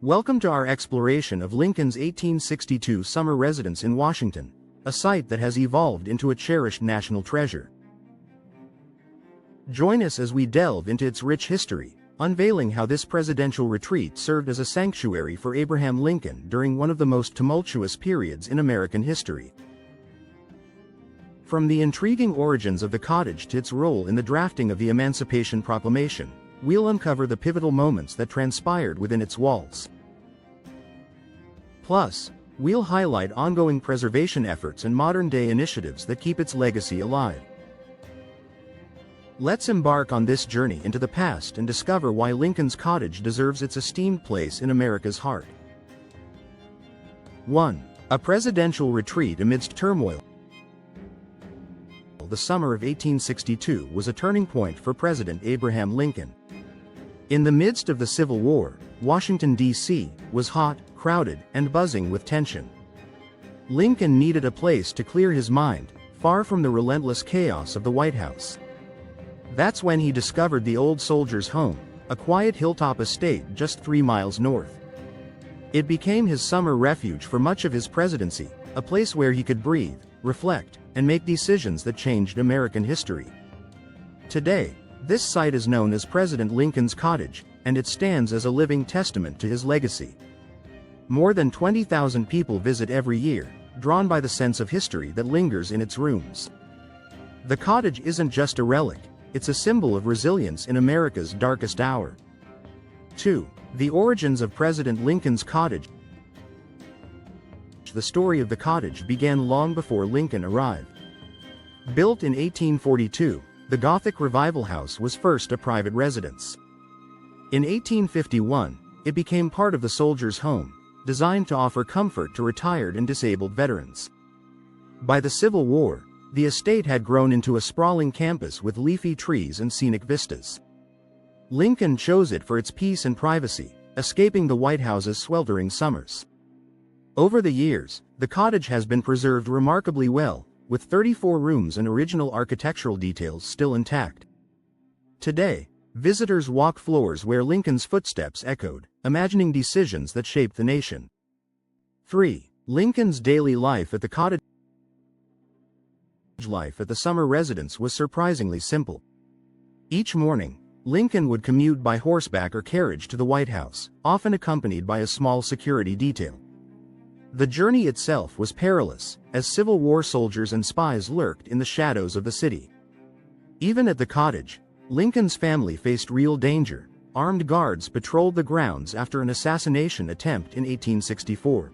Welcome to our exploration of Lincoln's 1862 summer residence in Washington, a site that has evolved into a cherished national treasure. Join us as we delve into its rich history, unveiling how this presidential retreat served as a sanctuary for Abraham Lincoln during one of the most tumultuous periods in American history. From the intriguing origins of the cottage to its role in the drafting of the Emancipation Proclamation, we'll uncover the pivotal moments that transpired within its walls. Plus, we'll highlight ongoing preservation efforts and modern-day initiatives that keep its legacy alive. Let's embark on this journey into the past and discover why Lincoln's cottage deserves its esteemed place in America's heart. 1. A presidential retreat amidst turmoil. The summer of 1862 was a turning point for President Abraham Lincoln. In the midst of the Civil War, Washington, D.C., was hot, crowded, and buzzing with tension. Lincoln needed a place to clear his mind, far from the relentless chaos of the White House. That's when he discovered the Old Soldier's Home, a quiet hilltop estate just 3 miles north. It became his summer refuge for much of his presidency, a place where he could breathe, reflect, and make decisions that changed American history. Today, this site is known as President Lincoln's Cottage, and it stands as a living testament to his legacy. More than 20,000 people visit every year, drawn by the sense of history that lingers in its rooms. The cottage isn't just a relic, it's a symbol of resilience in America's darkest hour. 2. The origins of President Lincoln's Cottage. The story of the cottage began long before Lincoln arrived. Built in 1842, the Gothic Revival House was first a private residence. In 1851, it became part of the Soldier's Home, designed to offer comfort to retired and disabled veterans. By the Civil War, the estate had grown into a sprawling campus with leafy trees and scenic vistas. Lincoln chose it for its peace and privacy, escaping the White House's sweltering summers. Over the years, the cottage has been preserved remarkably well, with 34 rooms and original architectural details still intact. Today, visitors walk floors where Lincoln's footsteps echoed, imagining decisions that shaped the nation. 3. Lincoln's daily life at the cottage. Life at the summer residence was surprisingly simple. Each morning, Lincoln would commute by horseback or carriage to the White House, often accompanied by a small security detail. The journey itself was perilous, as Civil War soldiers and spies lurked in the shadows of the city. Even at the cottage, Lincoln's family faced real danger. Armed guards patrolled the grounds after an assassination attempt in 1864.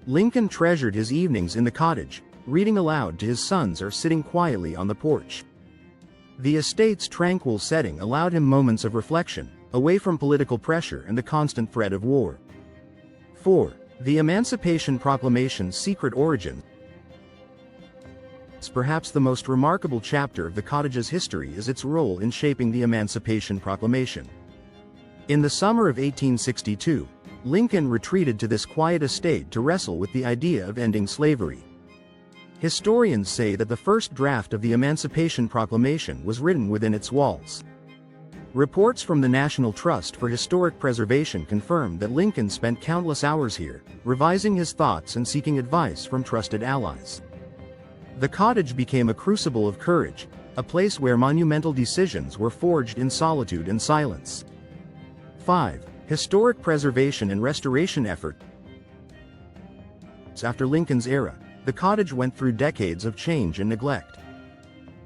Lincoln treasured his evenings in the cottage, reading aloud to his sons or sitting quietly on the porch. The estate's tranquil setting allowed him moments of reflection, away from political pressure and the constant threat of war. 4. The Emancipation Proclamation's secret origin. Perhaps the most remarkable chapter of the cottage's history is its role in shaping the Emancipation Proclamation. In the summer of 1862, Lincoln retreated to this quiet estate to wrestle with the idea of ending slavery. Historians say that the first draft of the Emancipation Proclamation was written within its walls. Reports from the National Trust for Historic Preservation confirm that Lincoln spent countless hours here, revising his thoughts and seeking advice from trusted allies. The cottage became a crucible of courage, a place where monumental decisions were forged in solitude and silence. 5. Historic preservation and restoration efforts. After Lincoln's era, the cottage went through decades of change and neglect.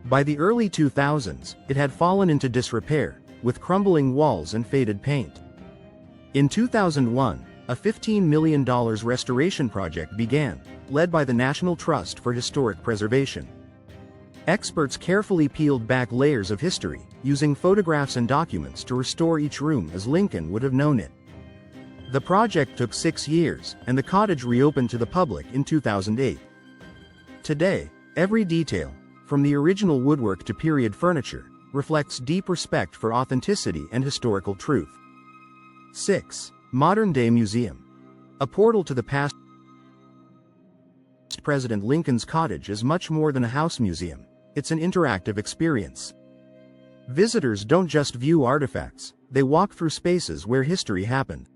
By the early 2000s, it had fallen into disrepair, with crumbling walls and faded paint. In 2001, a $15 million restoration project began, led by the National Trust for Historic Preservation. Experts carefully peeled back layers of history, using photographs and documents to restore each room as Lincoln would have known it. The project took 6 years, and the cottage reopened to the public in 2008. Today, every detail, from the original woodwork to period furniture, reflects deep respect for authenticity and historical truth. 6. Modern-day museum. A portal to the past. President Lincoln's Cottage is much more than a house museum. It's an interactive experience. Visitors don't just view artifacts, they walk through spaces where history happened.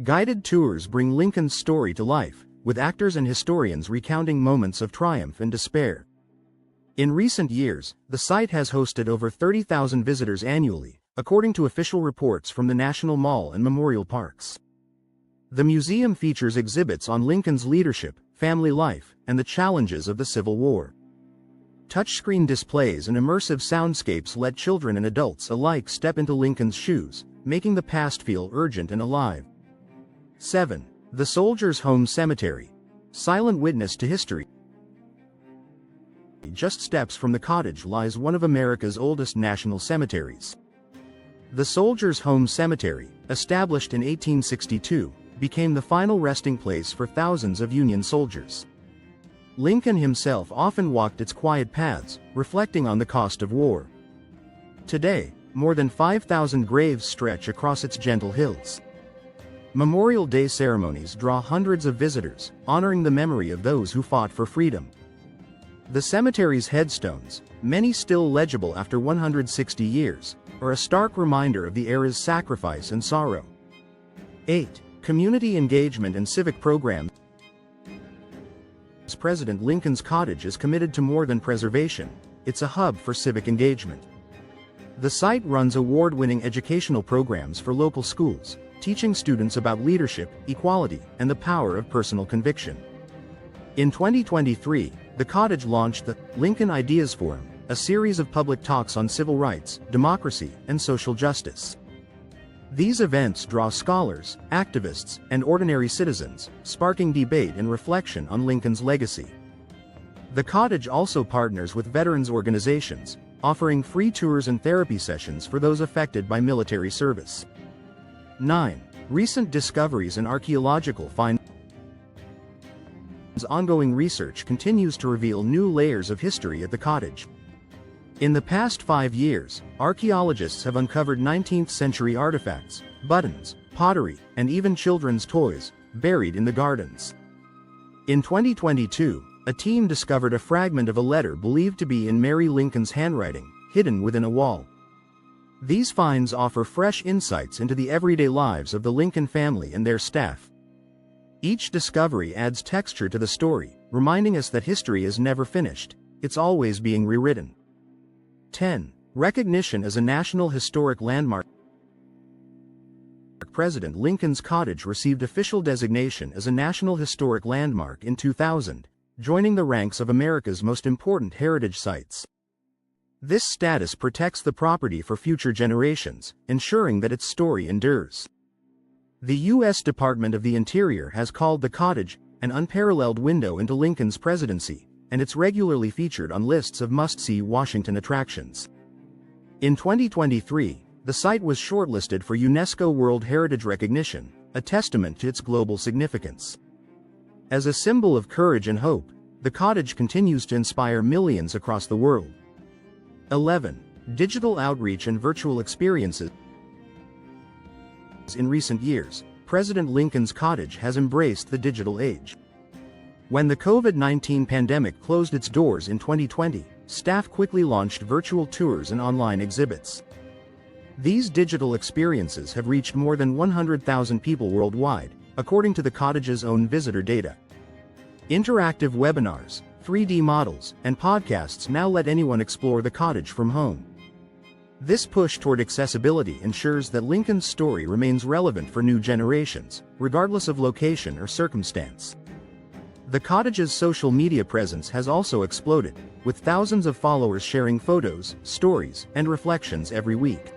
Guided tours bring Lincoln's story to life, with actors and historians recounting moments of triumph and despair. In recent years, the site has hosted over 30,000 visitors annually, according to official reports from the National Mall and Memorial Parks. The museum features exhibits on Lincoln's leadership, family life, and the challenges of the Civil War. Touchscreen displays and immersive soundscapes let children and adults alike step into Lincoln's shoes, making the past feel urgent and alive. 7. The Soldiers' Home Cemetery. Silent witness to history. Just steps from the cottage lies one of America's oldest national cemeteries. The Soldiers' Home Cemetery, established in 1862, became the final resting place for thousands of Union soldiers. Lincoln himself often walked its quiet paths, reflecting on the cost of war. Today, more than 5,000 graves stretch across its gentle hills. Memorial Day ceremonies draw hundreds of visitors, honoring the memory of those who fought for freedom. The cemetery's headstones, many still legible after 160 years, are a stark reminder of the era's sacrifice and sorrow. 8. Community engagement and civic programs. President Lincoln's Cottage is committed to more than preservation, it's a hub for civic engagement. The site runs award-winning educational programs for local schools, teaching students about leadership, equality, and the power of personal conviction. In 2023, the cottage launched the Lincoln Ideas Forum, a series of public talks on civil rights, democracy, and social justice. These events draw scholars, activists, and ordinary citizens, sparking debate and reflection on Lincoln's legacy. The cottage also partners with veterans organizations, offering free tours and therapy sessions for those affected by military service. 9. Recent discoveries and archaeological finds. Ongoing research continues to reveal new layers of history at the cottage. In the past 5 years, archaeologists have uncovered 19th-century artifacts, buttons, pottery, and even children's toys, buried in the gardens. In 2022, a team discovered a fragment of a letter believed to be in Mary Lincoln's handwriting, hidden within a wall. These finds offer fresh insights into the everyday lives of the Lincoln family and their staff. Each discovery adds texture to the story, reminding us that history is never finished, it's always being rewritten. 10. Recognition as a National Historic Landmark. President Lincoln's Cottage received official designation as a National Historic Landmark in 2000, joining the ranks of America's most important heritage sites. This status protects the property for future generations, ensuring that its story endures. The U.S. Department of the Interior has called the cottage an unparalleled window into Lincoln's presidency, and it's regularly featured on lists of must-see Washington attractions. In 2023, the site was shortlisted for UNESCO World Heritage recognition, a testament to its global significance. As a symbol of courage and hope, the cottage continues to inspire millions across the world. 11. Digital outreach and virtual experiences. In recent years, President Lincoln's Cottage has embraced the digital age. When the COVID-19 pandemic closed its doors in 2020, staff quickly launched virtual tours and online exhibits. These digital experiences have reached more than 100,000 people worldwide, according to the cottage's own visitor data. Interactive webinars, 3D models, and podcasts now let anyone explore the cottage from home. This push toward accessibility ensures that Lincoln's story remains relevant for new generations, regardless of location or circumstance. The cottage's social media presence has also exploded, with thousands of followers sharing photos, stories, and reflections every week.